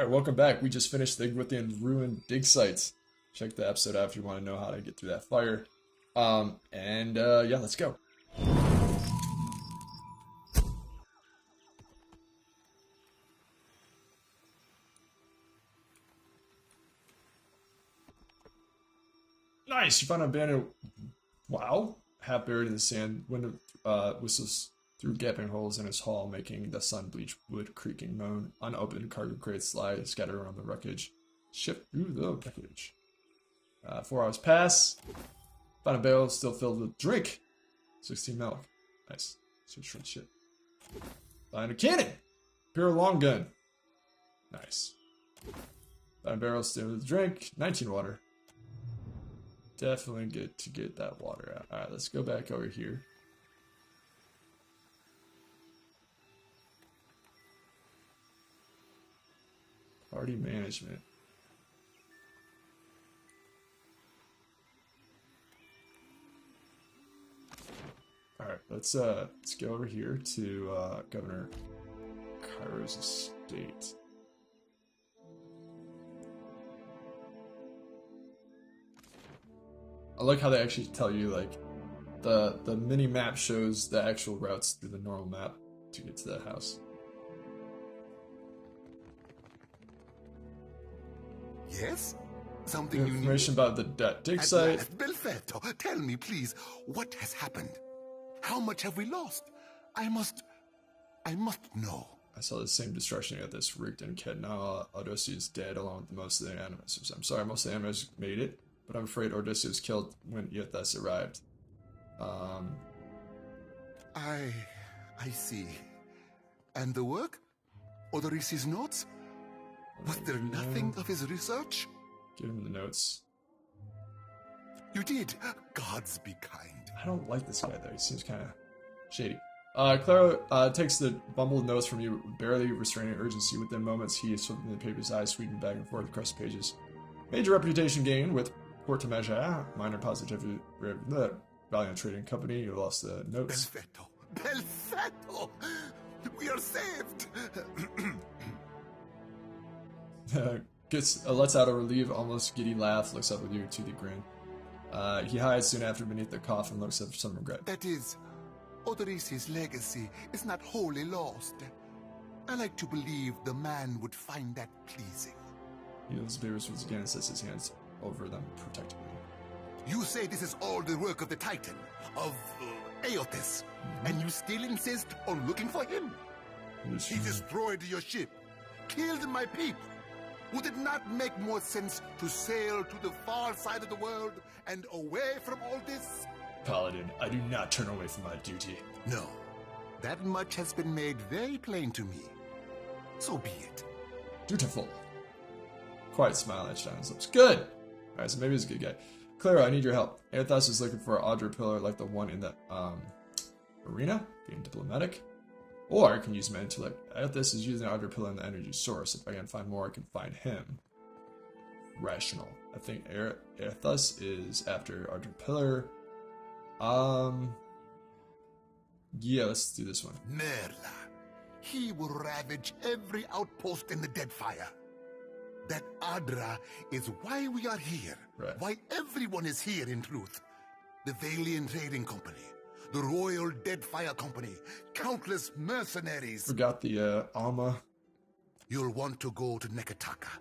Alright, welcome back. We just finished the within ruined dig sites. Check the episode out if you want to know how to get through that fire. Yeah, let's go. Nice, you found an abandoned... Wow. Half buried in the sand, window whistles through gaping holes in his hull, making the sun-bleached wood creaking moan. Unopened cargo crates lie scattered around the wreckage. Shift through the wreckage. 4 hours pass. Found a barrel still filled with drink. 16 milk. Nice. Search for the ship. Find a cannon. Pure long gun. Nice. Found a barrel still with drink. 19 water. Definitely good to get that water out. Alright, let's go back over here. Party management. Alright, let's go over here to Governor Cairo's estate. I like how they actually tell you, like, the mini map shows the actual routes through the normal map to get to that house. Yes? Something you Information about the dig At site. last, Perfetto, tell me, please, what has happened? How much have we lost? I must know. I saw the same destruction at this rigged and kid. Now Odysseus is dead along with most of the animals. I'm sorry, most of the animals made it, but I'm afraid Odysseus was killed when Iothes arrived. I see. And the work? Odysseus' notes? Was there nothing of his research? Give him the notes. You did. Gods be kind. I don't like this guy though. He seems kind of shady. Clara takes the bumbled notes from you, barely restraining urgency. Within moments, he is flipping the paper's eyes, sweeping back and forth across the pages. Major reputation gain with Portameja, minor positivity, valiant trading company. You lost the notes. Perfetto. Perfetto! We are saved! Lets out a relieved, almost giddy laugh, looks up with you to the grin. He hides soon after beneath the coffin, looks up with some regret. That is, Odysseus' legacy is not wholly lost. I like to believe the man would find that pleasing. He holds the papers once again and sets his hands over them protectively. You say this is all the work of the Titan, of Iothes, and you still insist on looking for him? He destroyed your ship, killed my people. Would it not make more sense to sail to the far side of the world and away from all this? Paladin, I do not turn away from my duty. No. That much has been made very plain to me. So be it. Dutiful. Quiet smile etched on his lips. Good! Alright, so maybe he's a good guy. Clara, I need your help. Aethos is looking for an Audra pillar like the one in the, arena, being diplomatic. Or I can use my intellect. Aethos is using the Audra pillar in the energy source. If I can find more, I can find him. Rational. I think Aethos is after Audra pillar. Yeah, let's do this one. Merla. He will ravage every outpost in the Deadfire. That Adra is why we are here. Right. Why everyone is here, in truth. The Valiant Trading Company, the Royal Deadfire Company, countless mercenaries. Forgot the Alma. You'll want to go to Nekataka.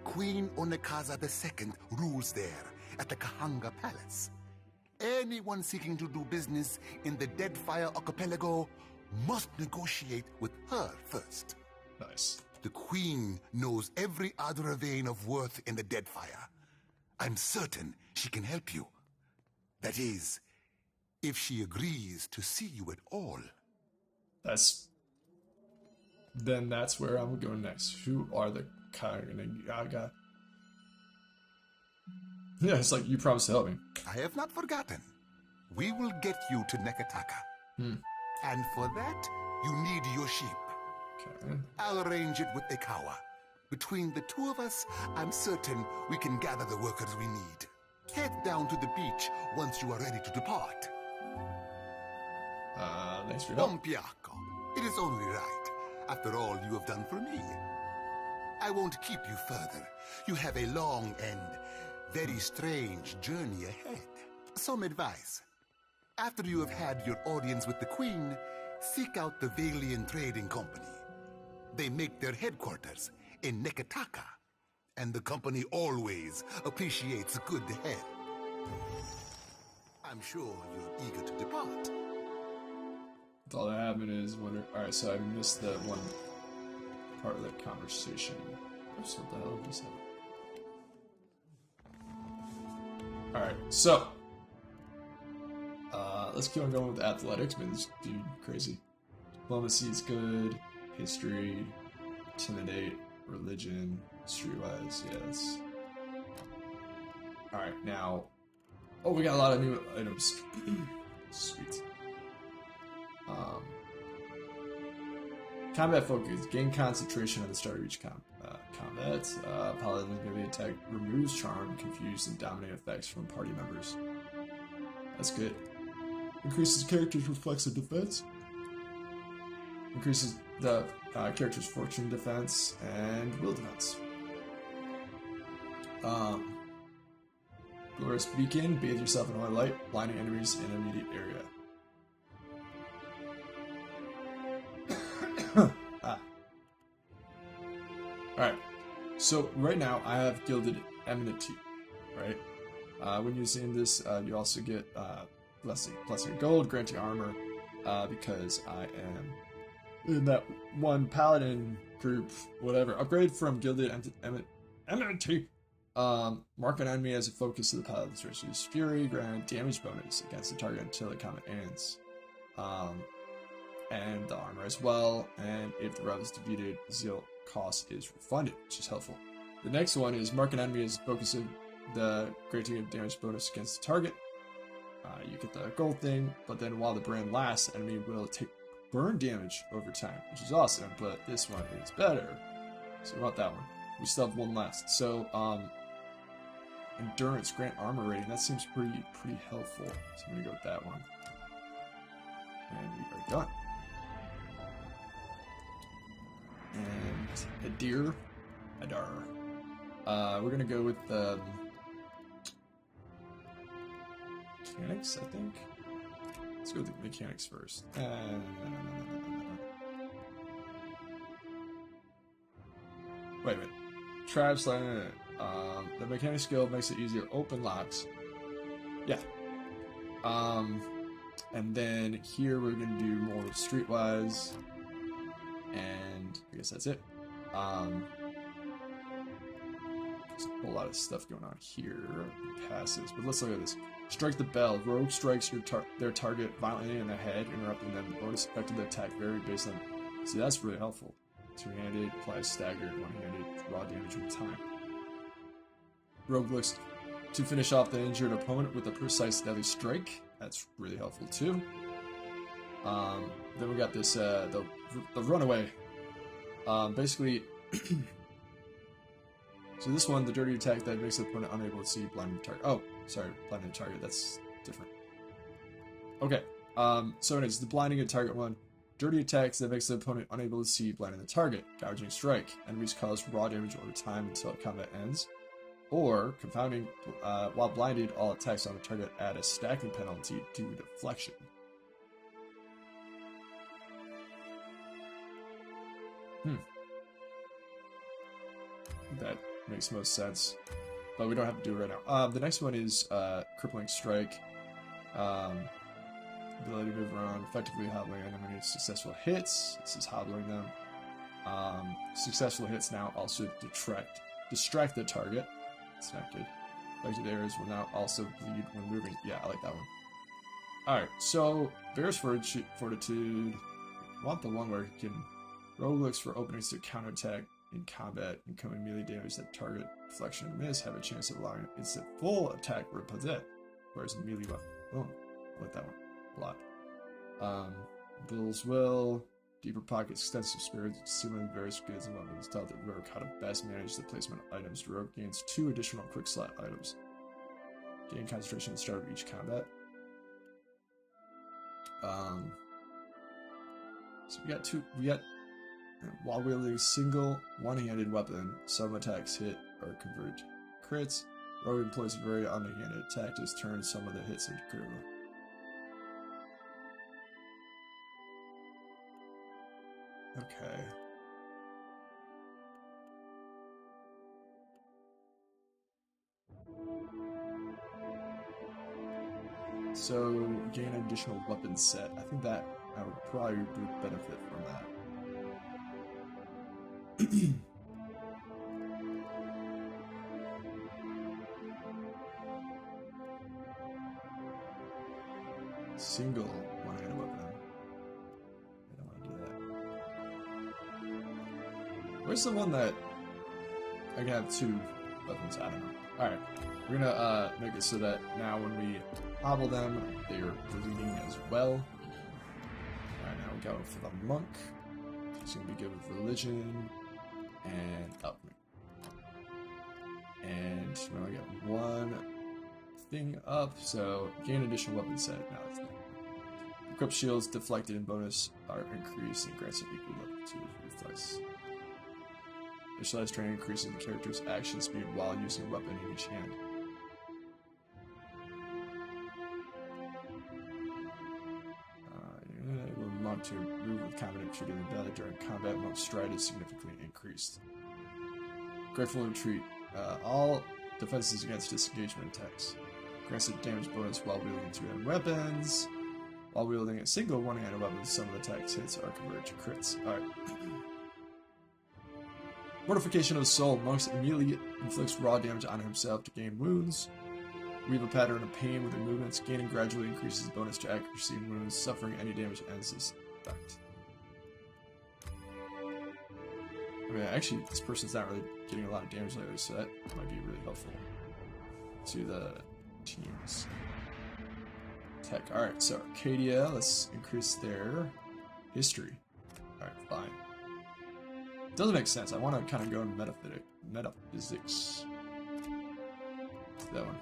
Queen Onekaza II rules there at the Kahanga Palace. Anyone seeking to do business in the Deadfire Archipelago must negotiate with her first. Nice. The Queen knows every other vein of worth in the Deadfire. I'm certain she can help you. That is, if she agrees to see you at all. Then that's where I'm going next. Who are the Kaganaga? Yeah, it's like you promised to help me. I have not forgotten. We will get you to Nekataka. And for that, you need your sheep. Okay. I'll arrange it with Ikawa. Between the two of us, I'm certain we can gather the workers we need. Head down to the beach once you are ready to depart. Thanks for your help. Pompiaco. It is only right. After all you have done for me. I won't keep you further. You have a long and very strange journey ahead. Some advice. After you have had your audience with the Queen, seek out the Valian Trading Company. They make their headquarters in Nekataka, and the company always appreciates a good head. I'm sure you're eager to depart. All that happened is wonder. Alright, so I missed that one part of that conversation. Oops, what the hell was that? Alright, so let's keep on going with athletics, man. This dude crazy. Diplomacy is good. History, intimidate, religion, streetwise, yes. Alright, now. Oh, we got a lot of new items. Sweet. Combat focus. Gain concentration at the start of each combat. Paladin's melee attack removes charm, confuse, and dominate effects from party members. That's good. Increases character's reflexive defense. Increases the character's fortune defense and will defense. Glorious Beacon. Bathe yourself in white light, blinding enemies in an immediate area. Alright, so right now I have Gilded Enmity, right? When using this, you also get Blessing Gold, granting armor, because I am in that one Paladin group, whatever. Upgrade from Gilded Enmity. Mark an enemy as a focus of the Paladin's Resource Fury, grant damage bonus against the target until the combat ends. And the armor as well, and if the rebel is defeated, zeal cost is refunded, which is helpful. The next one is mark an enemy as focus of the granting of damage bonus against the target. You get the gold thing, but then while the brand lasts, the enemy will take burn damage over time, which is awesome, but this one is better. So we want that one. We still have one last. So, endurance, grant armor rating, that seems pretty helpful. So I'm gonna go with that one. And we are done. And Adar. We're gonna go with mechanics, I think. Let's go with the mechanics first. Wait a minute. Traps, the mechanic skill makes it easier to open locks. Yeah. And then here we're gonna do more streetwise. And I guess that's it. There's a whole lot of stuff going on here. Passives, but let's look at this. Strike the bell. Rogue strikes their target violently in the head, interrupting them. The bonus effect of the attack vary based on. See, that's really helpful. Two-handed, applies staggered, one-handed, raw damage with time. Rogue looks to finish off the injured opponent with a precise deadly strike. That's really helpful too. Then we got this the runaway. Basically, so this one, the dirty attack that makes the opponent unable to see blinding the target. Oh, sorry, blinding the target. That's different. Okay. So it is the blinding a target one. Dirty attacks that makes the opponent unable to see blinding the target. Gouging strike. Enemies cause raw damage over time until combat ends. Or confounding. While blinded, all attacks on the target add a stacking penalty due to deflection. That makes most sense, but we don't have to do it right now. The next one is crippling strike. Ability to move around, effectively hobbling enemies. Successful hits. This is hobbling them. Successful hits now also distract the target. It's not good. Affected areas will now also bleed when moving. Yeah, I like that one. Alright, so Bear's Fortitude. Want the one where you can. Rogue looks for openings to counterattack in combat. Incoming melee damage that target deflection and miss have a chance of allowing instant full attack repossess. Whereas melee weapon. Boom. I like that one a lot. Bill's Will. Deeper pockets, extensive spirits, stealing various goods and weapons. Tell that Rogue how to best manage the placement of items. Rogue gains 2 additional quick slot items. Gain concentration at the start of each combat. So we got And while wielding a single one-handed weapon, some attacks hit or convert crits. Rogue employs a very underhanded attack to turn some of the hits into critical. Okay. So, gain an additional weapon set. I think that I would probably benefit from that. Single one-handed weapon. I don't want to do that. Where's the one that I can have two weapons? I don't know. Alright, we're gonna make it so that now when we hobble them, they are bleeding as well. Alright, now we go for the monk. He's gonna be good with religion and up. And we only get one thing up, so gain additional weapon set. Now it's there. Equip shields deflected and bonus are increased and grants an equal level to reflex. Specialized training increases the character's action speed while using a weapon in each hand. Enable monk to move with confident shooting the belly during combat. Monk's stride is significantly increased. Grateful retreat. All defenses against disengagement attacks. Grants a damage bonus while wielding two-handed weapons. While wielding a single one-handed weapon, some of the attack's hits are converted to crits. Alright. Mortification of the soul. Monks immediately inflicts raw damage on himself to gain wounds. Weave a pattern of pain with their movements. Gaining gradually increases bonus to accuracy in wounds. Suffering any damage ends this effect. I mean, actually, this person's not really getting a lot of damage lately, so that might be really helpful to the teams. Tech. Alright, so Arcadia, let's increase their history. Alright, fine. Doesn't make sense. I want to kind of go in metaphysics. That one.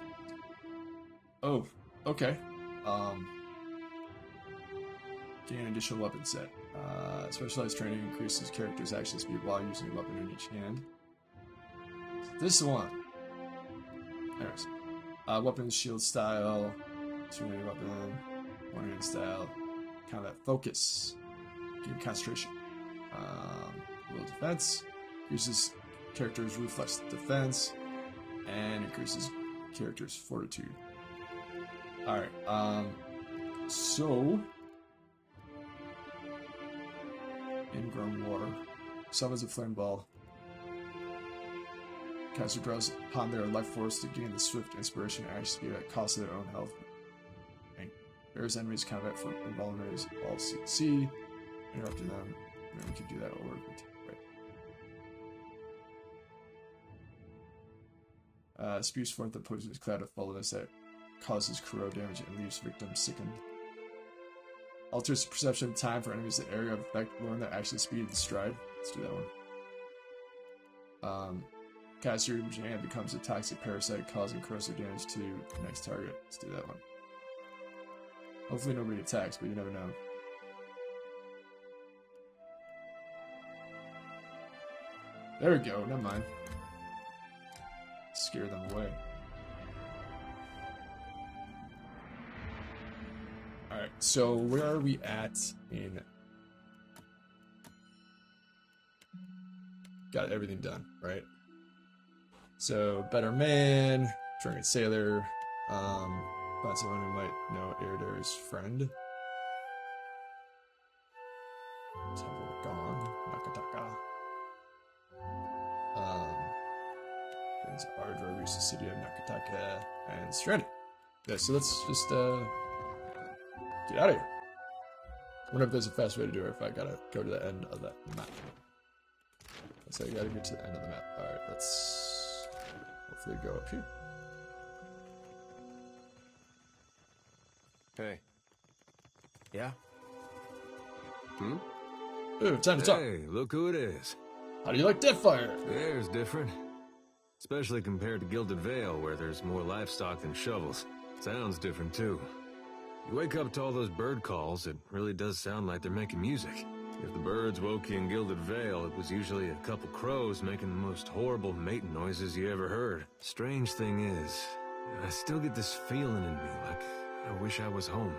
Oh, okay. Gain additional weapon set. Specialized training increases character's action speed while using a weapon in each hand. This is the one. Anyways. Weapon shield style. Two-handed weapon. One-handed style. Combat focus. Gain concentration. Will defense. Increases character's reflex defense. And increases character's fortitude. Alright, so... Ingrown water. Summons a flame ball. Caster draws upon their life force to gain the swift inspiration and action speed at cost of their own health. And various enemies combat for invulnerables all CC. Interrupting them. And then we can do that over. Right. Spews forth the poisonous cloud of foulness that causes corrode damage and leaves victims sickened. Alters perception of time for enemies in the area of effect, lowering their action speed and stride. Let's do that one. Caster hand becomes a toxic parasite, causing corrosive damage to the next target. Let's do that one. Hopefully nobody attacks, but you never know. There we go, never mind. Scare them away. Alright, so where are we at in... Got everything done, right? So, better man, drunken sailor, find someone who might know Eridar's friend. Temple gone, Nakataka. Things Ardra, Risa City of Nakataka, and Stranded. Yeah, so let's just, get out of here. I wonder if there's a fast way to do it, if I gotta go to the end of that map. So I gotta get to the end of the map. Alright, let's hopefully go up here. Hey. Yeah? Hmm? Ooh, time to talk. Hey, look who it is. How do you like Deadfire? There's different. Especially compared to Gilded Vale, where there's more livestock than shovels. Sounds different, too. You wake up to all those bird calls, it really does sound like they're making music. If the birds woke you in Gilded Vale, it was usually a couple crows making the most horrible mating noises you ever heard. Strange thing is, I still get this feeling in me like I wish I was home.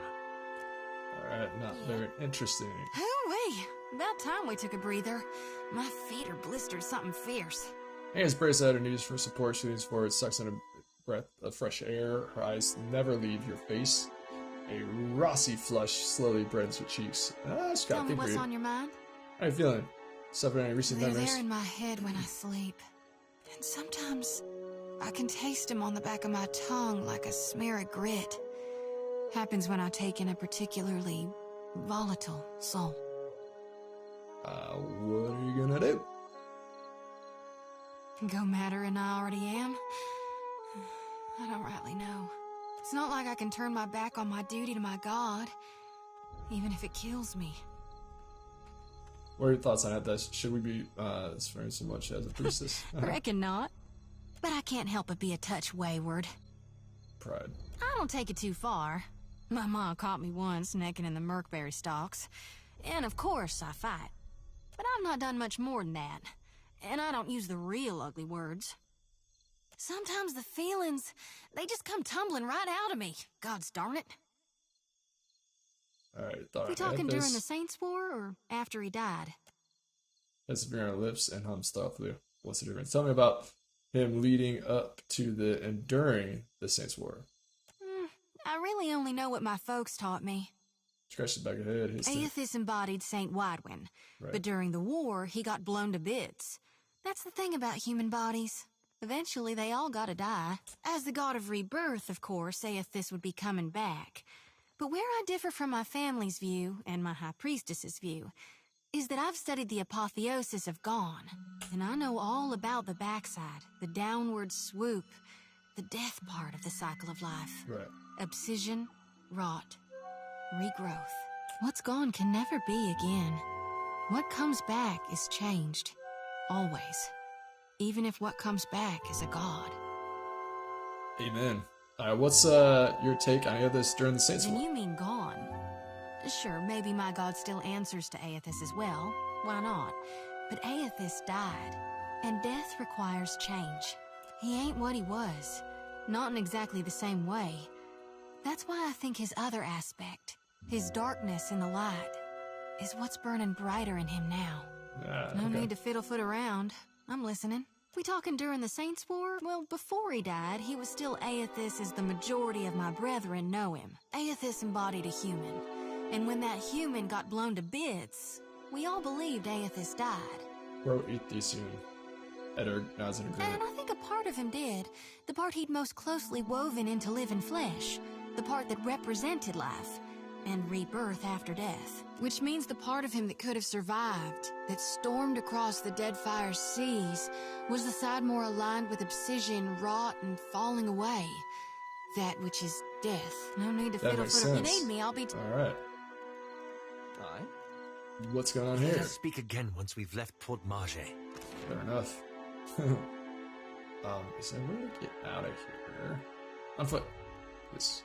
Alright, not very interesting. Hoo-wee! About time we took a breather. My feet are blistered something fierce. Hands brace out her knees for support. She leans forward, sucks in a breath of fresh air. Her eyes never leave your face. A rosy flush slowly breads her cheeks. She's got Tell me a what's beard. on your mind? How are you feeling? Suffering any recent They're memories? there in my head when I sleep. And sometimes I can taste them on the back of my tongue like a smear of grit. Happens when I take in a particularly volatile soul. What are you gonna do? Go madder than I already am? I don't rightly know. It's not like I can turn my back on my duty to my god, even if it kills me. What are your thoughts on it? That should we be swearing so much as a priestess? Reckon not. But I can't help but be a touch wayward. Pride. I don't take it too far. My mom caught me once necking in the murkberry stalks. And of course I fight. But I've not done much more than that. And I don't use the real ugly words. Sometimes the feelings, they just come tumbling right out of me. Gods darn it. Alright, We talking during the Saints' War or after he died? Has a beer on her lips and hums thoughtfully. What's the difference? Tell me about him leading up to the and during the Saints' War. I really only know what my folks taught me. Scratches back of her head. Aethys embodied Saint Widwin, Right. but during the war, he got blown to bits. That's the thing about human bodies. Eventually, they all gotta die. As the god of rebirth, of course, Aethys would be coming back. But where I differ from my family's view, and my high priestess's view, is that I've studied the apotheosis of Gone, and I know all about the backside, the downward swoop, the death part of the cycle of life. Right. Obsidian, rot, regrowth. What's gone can never be again. What comes back is changed. Always. Even if what comes back is a god. Amen. What's your take on any of this during the Saints' Then War? you mean gone. Sure, maybe my god still answers to Aethys as well. Why not? But Aethys died, and death requires change. He ain't what he was. Not in exactly the same way. That's why I think his other aspect, his darkness in the light, is what's burning brighter in him now. No need to fiddle-foot around. I'm listening. We talking during the Saints' War? Well, before he died, he was still Aethys as the majority of my brethren know him. Aethys embodied a human. And when that human got blown to bits, we all believed Aethys died. Bro, eat these soon. Edgar nods in agreement. And I think a part of him did. The part he'd most closely woven into living flesh. The part that represented life. And rebirth after death. Which means the part of him that could have survived, that stormed across the Deadfire seas, was the side more aligned with obsidian, rot, and falling away. That which is death. No need to fiddle-foot. If you need me, I'll be... Alright. Aye. What's going on Let here? us speak again once we've left Port Marge. Fair enough. Is there a way to get out of here? On foot. Yes.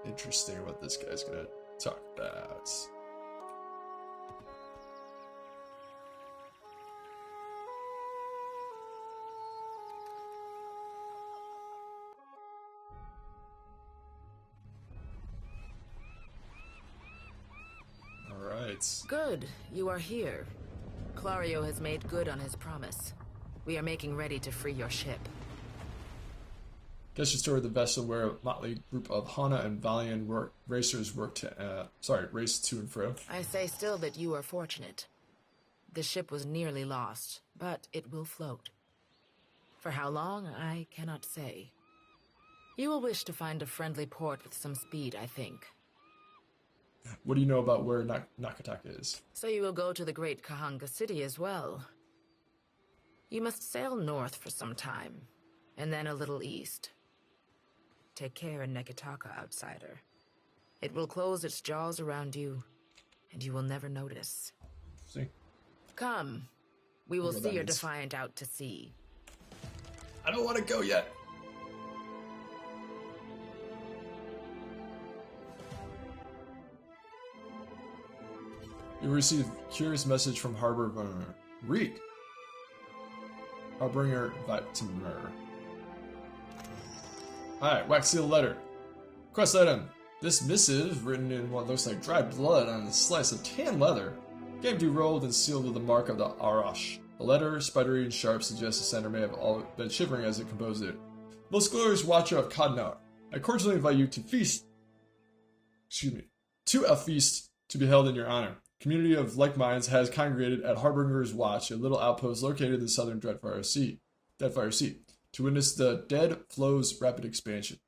Interesting what this guy's gonna talk about. Alright. Good, you are here. Clario has made good on his promise. We are making ready to free your ship. Gestures toward the vessel where a motley group of Hana and Valiant racers race to and fro. I say still that you are fortunate. The ship was nearly lost, but it will float. For how long, I cannot say. You will wish to find a friendly port with some speed, I think. What do you know about where Nakataka is? So you will go to the great Kahanga city as well. You must sail north for some time, and then a little east. Take care in Nekataka, outsider. It will close its jaws around you, and you will never notice. See? Come, we will What see that your means. Defiant out to sea. I don't want to go yet. You receive a curious message from Harbinger. Read. Harbinger Vatimer. Alright, wax seal letter. Quest item. This missive, written in what looks like dried blood on a slice of tan leather, came to be rolled and sealed with the mark of the Arash. The letter, spidery and sharp, suggests the sender may have all been shivering as it composed it. Most glorious watcher of Kadnar, I cordially invite you to feast. To a feast to be held in your honor. Community of like minds has congregated at Harbinger's Watch, a little outpost located in the southern Deadfire Sea, to witness the Dead Flow's rapid expansion.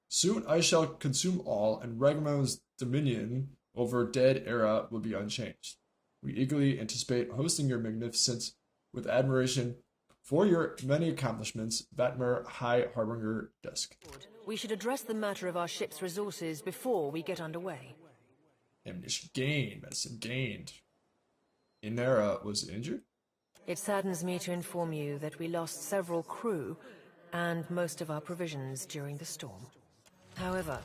Soon I shall consume all, and Ragamon's dominion over Dead Era will be unchanged. We eagerly anticipate hosting your magnificence with admiration for your many accomplishments, Vatmer High Harbinger Desk. We should address the matter of our ship's resources before we get underway. Ammunition gained, medicine gained. Inera was injured? It saddens me to inform you that we lost several crew and most of our provisions during the storm. However,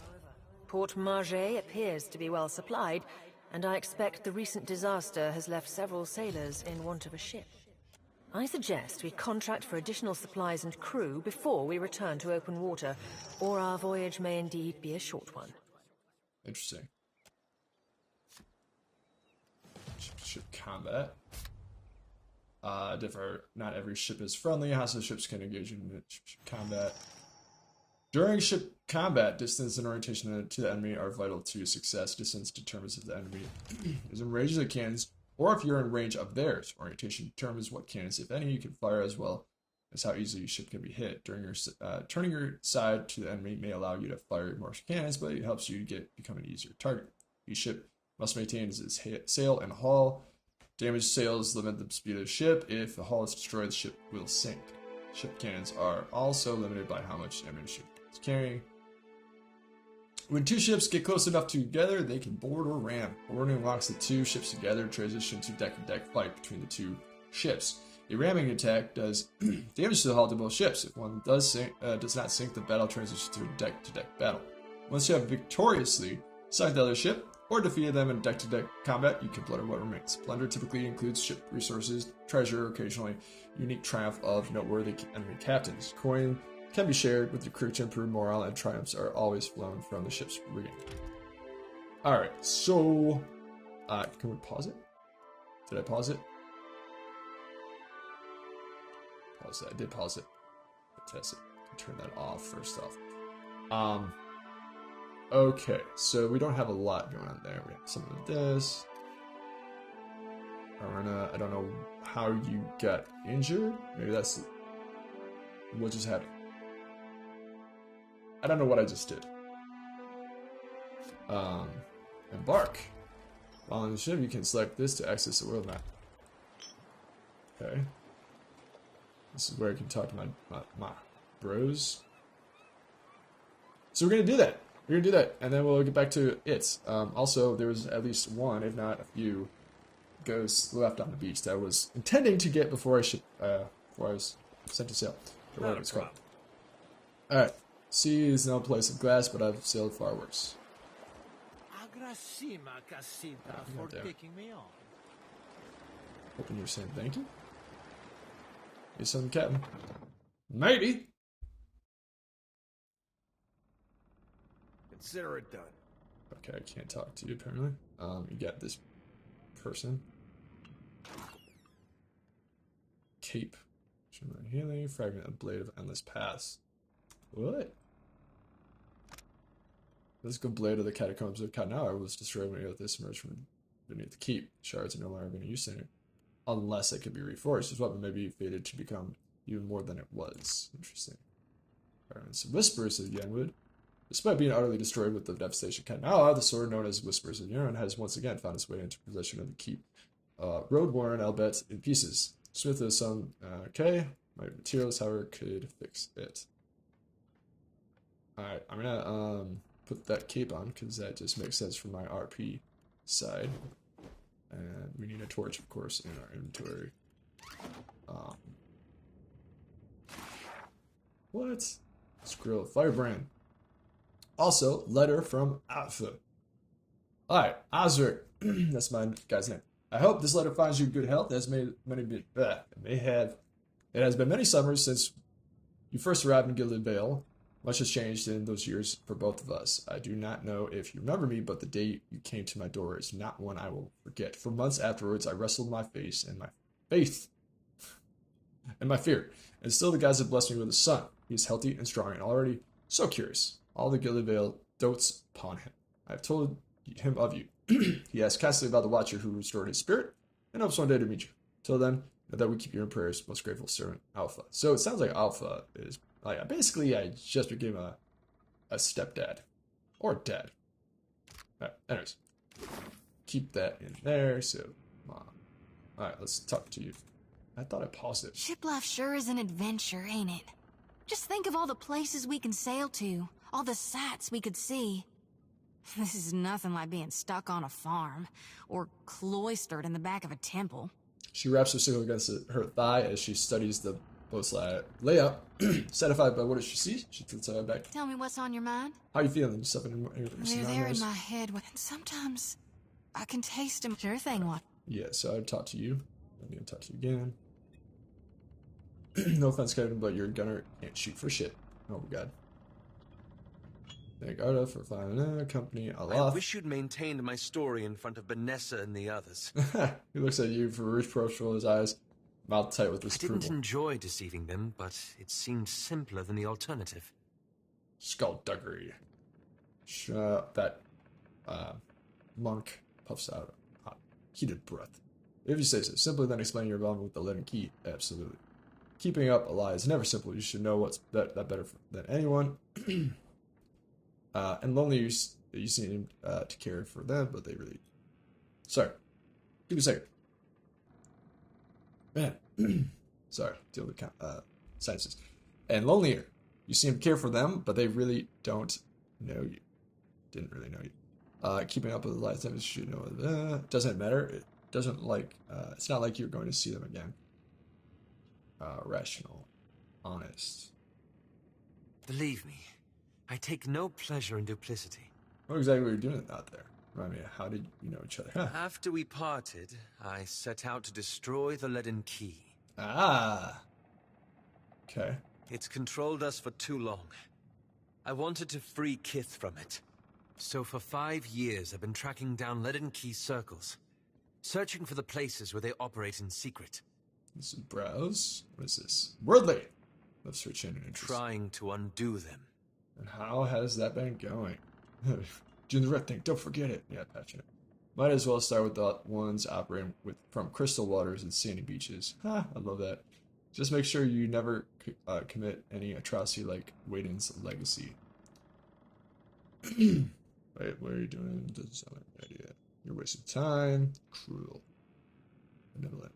Port Margé appears to be well supplied, and I expect the recent disaster has left several sailors in want of a ship. I suggest we contract for additional supplies and crew before we return to open water, or our voyage may indeed be a short one. Interesting. Ship combat. Not every ship is friendly. Hostile ships can engage in ship combat. During ship combat, distance and orientation to the enemy are vital to success. Distance determines if the enemy is in range of the cannons, or if you're in range of theirs. Orientation determines what cannons, if any, you can fire, as well as how easily your ship can be hit. During your turning your side to the enemy may allow you to fire more cannons, but it helps you become an easier target. Each ship must maintain its sail and hull. Damaged sails limit the speed of the ship. If the hull is destroyed, the ship will sink. Ship cannons are also limited by how much ammunition it's carrying. When two ships get close enough together, they can board or ram. Boarding locks the two ships together, transition to deck-to-deck fight between the two ships. A ramming attack does damage to the hull to both ships. If one does not sink, the battle transitions to a deck-to-deck battle. Once you have victoriously sunk the other ship, or defeated them in deck-to-deck combat, you can plunder what remains. Plunder typically includes ship resources, treasure, occasionally unique triumph of noteworthy enemy captains. Coin can be shared with the crew to improve morale, and triumphs are always flown from the ship's rigging. Alright, so... can we pause it? Did I pause it? Pause it. I did pause it. Test it. Turn that off first off. Okay, so we don't have a lot going on there. We have some of this. Arena, I don't know how you got injured. Maybe that's what just happened. I don't know what I just did. Embark. While on the ship, you can select this to access the world map. Okay. This is where I can talk to my bros. So we're gonna do that. We're gonna do that, and then we'll get back to it. Also, there was at least one, if not a few, ghosts left on the beach that I was intending to get before I was sent to sail. Or whatever it's called. Alright. Sea is no place of glass, but I've sailed far worse. For taking me on. Hoping you're saying thank you. Here's something, Captain. Maybe. Consider it done. Okay, I can't talk to you apparently. You got this person. Cape. Healing, fragment of blade of endless paths. What? This good blade of the catacombs of Kadnar was destroyed when this emerged from beneath the keep. Shards are no longer being used in it. Unless it can be reforged. This weapon may be fated to become even more than it was. Interesting. Some whispers of Yenwood. Despite being utterly destroyed with the devastation of Kadnar, the sword known as Whispers of Yuran has once again found its way into possession of the keep. Road-worn, albeit in pieces. Smith is some okay. My materials, however, could fix it. Alright, I'm gonna put that cape on because that just makes sense for my RP side. And we need a torch, of course, in our inventory. What? Skrill, firebrand. Also, letter from Alpha. Alright, Osric. That's my guy's name. I hope this letter finds you in good health. It has been many summers since you first arrived in Gilded Vale. Much has changed in those years for both of us. I do not know if you remember me, but the day you came to my door is not one I will forget. For months afterwards, I wrestled my face and my faith and my fear, and still the gods have blessed me with a son. He is healthy and strong and already so curious. All the Gilded Vale dotes upon him. I have told him of you. He asked constantly about the Watcher who restored his spirit, and hopes one day to meet you. Till then, know that we keep you in prayers. Most grateful servant, Alpha. So it sounds like Alpha is like basically I just became a stepdad or dad. Anyways, keep that in there. So, Mom. All right, let's talk to you. I thought I paused it. Ship life sure is an adventure, ain't it? Just think of all the places we can sail to, all the sights we could see. This is nothing like being stuck on a farm, or cloistered in the back of a temple. She wraps her sickle against her thigh as she studies the boat's layout. Satisfied by what she sees, she tilts her back. Tell me what's on your mind? How are you feeling? You They're there in my head, and sometimes I can taste them. Sure thing, what? Yeah, so I'd talk to you. I'm gonna talk to you again. No offense, Kevin, but you're a gunner. Can't shoot for shit. Oh my god. Thank Arda for finding company. I wish you'd maintained my story in front of Vanessa and the others. He looks at you for reproachful in his eyes, mouth tight with disapproval. I didn't enjoy deceiving them, but it seemed simpler than the alternative. Skullduggery. That monk puffs out a heated breath. If you say so, simpler than explaining your involvement with the leaden key. Absolutely. Keeping up a lie is never simple. You should know what's that better than anyone. And lonely, you seem to care for them, but they really... Sorry. Give me a second. Man. Sorry. Deal with sentences. And lonelier. You seem to care for them, but they really don't know you. Didn't really know you. Keeping up with the lies, you should know. Doesn't matter. It doesn't like... it's not like you're going to see them again. Rational. Honest. Believe me. I take no pleasure in duplicity. What exactly were you doing out there? Remind me, how did you know each other? Huh. After we parted, I set out to destroy the leaden key. Ah. Okay. It's controlled us for too long. I wanted to free Kith from it. So for 5 years, I've been tracking down leaden key circles, searching for the places where they operate in secret. This is browse. What is this? Worldly. Let's search in and interest. Trying to undo them. And how has that been going? Doing the right thing. Don't forget it. Yeah, passionate. Might as well start with the ones operating from crystal waters and sandy beaches. I love that. Just make sure you never commit any atrocity like Waiden's legacy. Wait, what are you doing? Doesn't sound like an idea. You're wasting time. Cruel. Benevolent.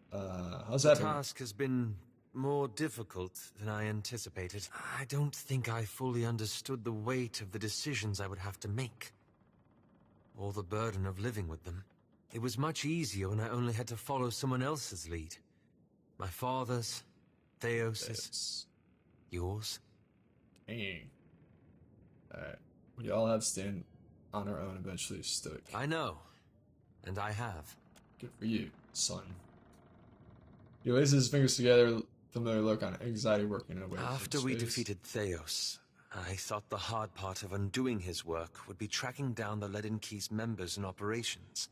How's that? The task has been more difficult than I anticipated. I don't think I fully understood the weight of the decisions I would have to make, or the burden of living with them. It was much easier when I only had to follow someone else's lead. My father's, Theos's, yours. Dang. Alright. We all have to stand on our own eventually, stoic. I know. And I have. Good for you, son. He lays his fingers together, familiar look on anxiety working away. After we defeated Theos, I thought the hard part of undoing his work would be tracking down the leaden key's members and operations.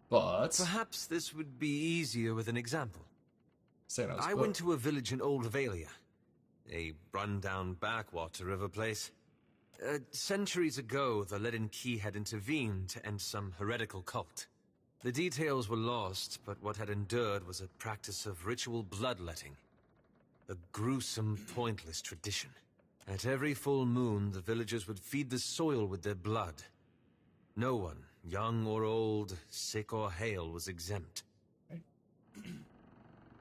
But perhaps this would be easier with an example. I went to a village in Old Valia, a run-down backwater of a place. Centuries ago, the leaden key had intervened to end some heretical cult. The details were lost, but what had endured was a practice of ritual bloodletting. A gruesome, pointless tradition. At every full moon, the villagers would feed the soil with their blood. No one, young or old, sick or hale, was exempt.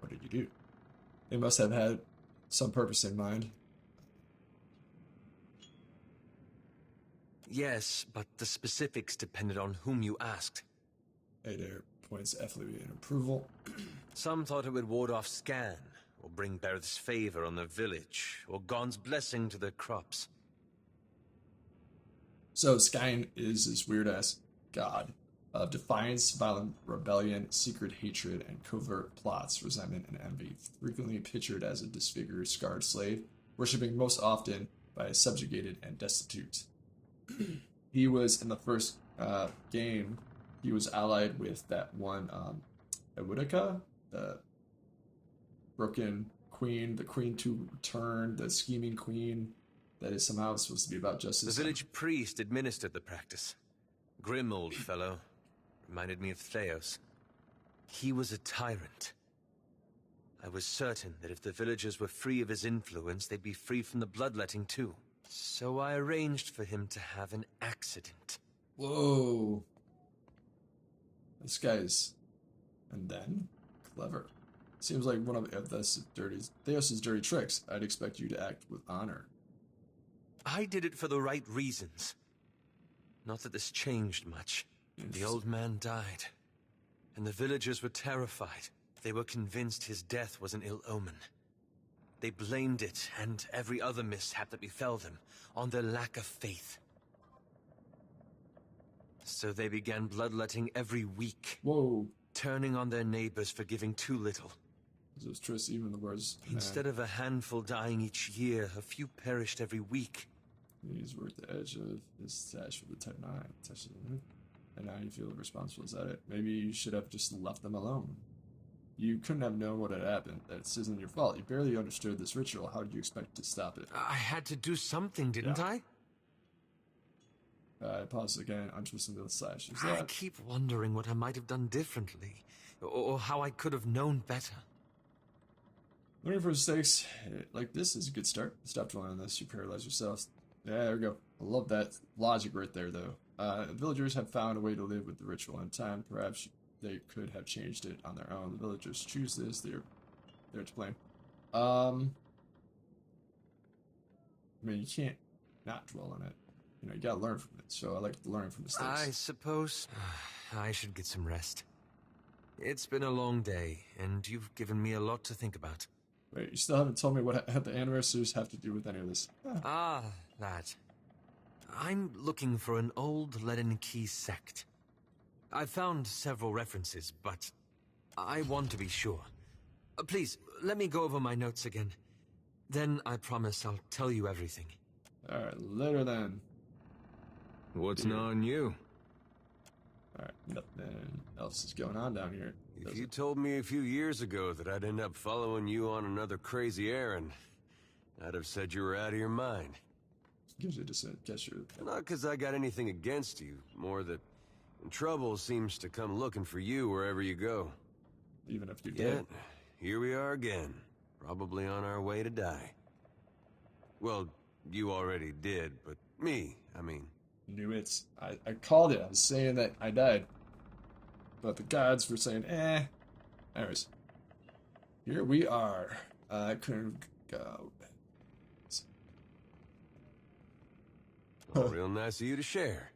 What did you do? They must have had some purpose in mind. Yes, but the specifics depended on whom you asked. Adair points affably in approval. Some thought it would ward off Scan, or bring Berth's favor on the village, or Gon's blessing to their crops. So Scan is this weird-ass god of defiance, violent rebellion, secret hatred, and covert plots, resentment, and envy, frequently pictured as a disfigured, scarred slave, worshipping most often by a subjugated and destitute. He was, in the first game, he was allied with that one, Ewutika, the broken queen, the queen to return, the scheming queen that is somehow supposed to be about justice. The village priest administered the practice. Grim old fellow. Reminded me of Theos. He was a tyrant. I was certain that if the villagers were free of his influence, they'd be free from the bloodletting too. So I arranged for him to have an accident. Whoa. This guy's... And then? Clever. Seems like one of Theos' dirty tricks. I'd expect you to act with honor. I did it for the right reasons. Not that this changed much. The old man died, and the villagers were terrified. They were convinced his death was an ill omen. They blamed it, and every other mishap that befell them, on their lack of faith. So they began bloodletting every week. Whoa. Turning on their neighbors for giving too little. Those tricks, even the words. Instead of a handful dying each year, a few perished every week. He's worked the edge of his stash for the Type 9. And now you feel responsible. Is that it? Maybe you should have just left them alone. You couldn't have known what had happened. This isn't your fault. You barely understood this ritual. How did you expect to stop it? I had to do something, didn't I? I paused again, untwisting the slash. I keep wondering what I might have done differently, or how I could have known better. Learning from mistakes like this is a good start. Stop dwelling on this. You paralyze yourself. Yeah, there we go. I love that logic right there, though. Villagers have found a way to live with the ritual in time. Perhaps they could have changed it on their own. The villagers choose this. They're to blame. I mean, you can't not dwell on it. You know, you gotta learn from it. So I like to learn from mistakes. I suppose I should get some rest. It's been a long day, and you've given me a lot to think about. Wait, you still haven't told me what the anniversaries have to do with any of this. That. I'm looking for an old Leaden Key sect. I found several references, but I want to be sure. Please, let me go over my notes again. Then I promise I'll tell you everything. Alright, later then. What's gnawing you? Alright, nothing else is going on down here. If you told me a few years ago that I'd end up following you on another crazy errand, I'd have said you were out of your mind. Gives you just a gesture. Not because I got anything against you, more that trouble seems to come looking for you wherever you go. Even if you did. Here we are again, probably on our way to die. Well, you already did, but me, I mean. Knew it. I called it. I was saying that I died. But the gods were saying, eh. Anyways. Here we are. I couldn't go. Well, real nice of you to share.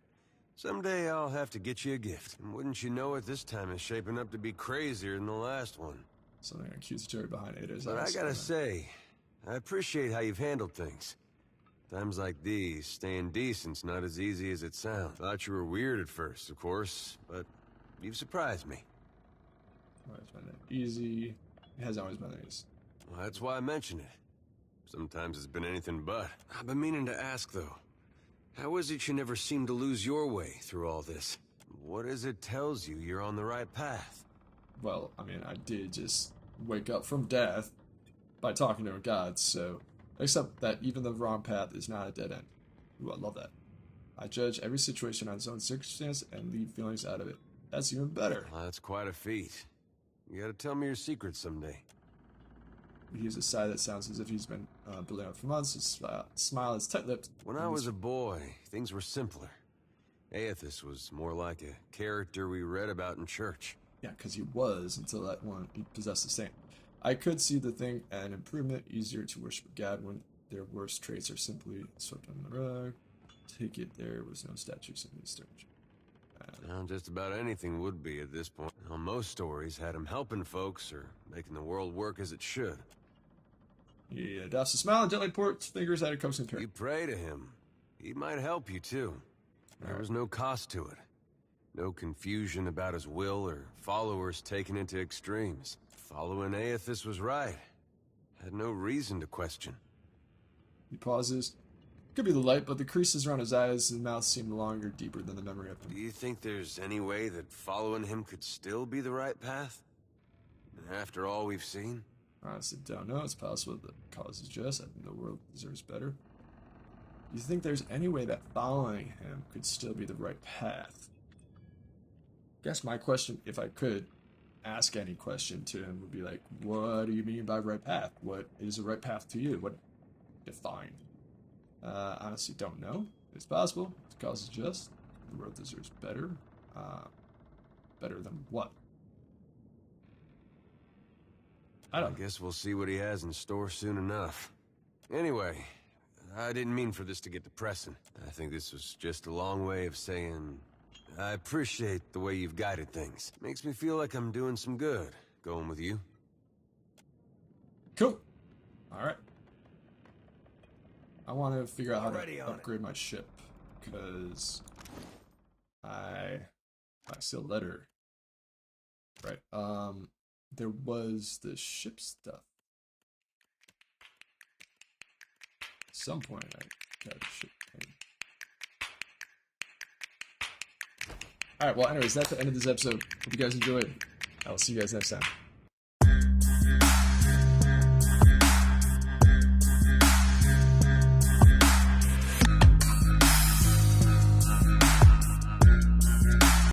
Someday I'll have to get you a gift. And wouldn't you know it, this time is shaping up to be crazier than the last one. Something accusatory behind it is. But I gotta say, I appreciate how you've handled things. Times like these, staying decent's not as easy as it sounds. Thought you were weird at first, of course, but you've surprised me. Always been easy. It has always been easy. Well, that's why I mention it. Sometimes it's been anything but. I've been meaning to ask, though. How is it you never seem to lose your way through all this? What is it tells you you're on the right path? Well, I mean, I did just wake up from death by talking to a god, so... Except that even the wrong path is not a dead end. Ooh, I love that. I judge every situation on its own circumstance and leave feelings out of it. That's even better. Well, that's quite a feat. You gotta tell me your secrets someday. He gives a sigh that sounds as if he's been building up for months. His smile is tight-lipped. When I was a boy, things were simpler. Aethys was more like a character we read about in church. Yeah, because he was until that one he possessed the saint. I could see the thing an improvement, easier to worship God when their worst traits are simply swept under the rug. Take it there was no statue simply sturge. Well, just about anything would be at this point. Well, most stories had him helping folks or making the world work as it should. He doffs a smile and gently ports fingers at a coaxing. You pray to him. He might help you too. There was no cost to it. No confusion about his will or followers taken into extremes. Following Aethys was right. Had no reason to question. He pauses. Could be the light, but the creases around his eyes and mouth seem longer, deeper than the memory of him. Do you think there's any way that following him could still be the right path? After all we've seen? Honestly, don't know. It's possible the cause is just. I think the world deserves better. Do you think there's any way that following him could still be the right path? I guess my question, if I could ask any question to him, would be like, what do you mean by right path? What is the right path to you? What define? Honestly, don't know. It's possible. The cause is just. The world deserves better. Better than what? I guess we'll see what he has in store soon enough. Anyway, I didn't mean for this to get depressing. I think this was just a long way of saying I appreciate the way you've guided things. Makes me feel like I'm doing some good going with you. Cool. Alright. I want to figure out how to upgrade my ship, because I see a letter. Right. There was the ship stuff. At some point I got a ship thing. Alright, well anyways, that's the end of this episode. Hope you guys enjoyed. I will see you guys next time.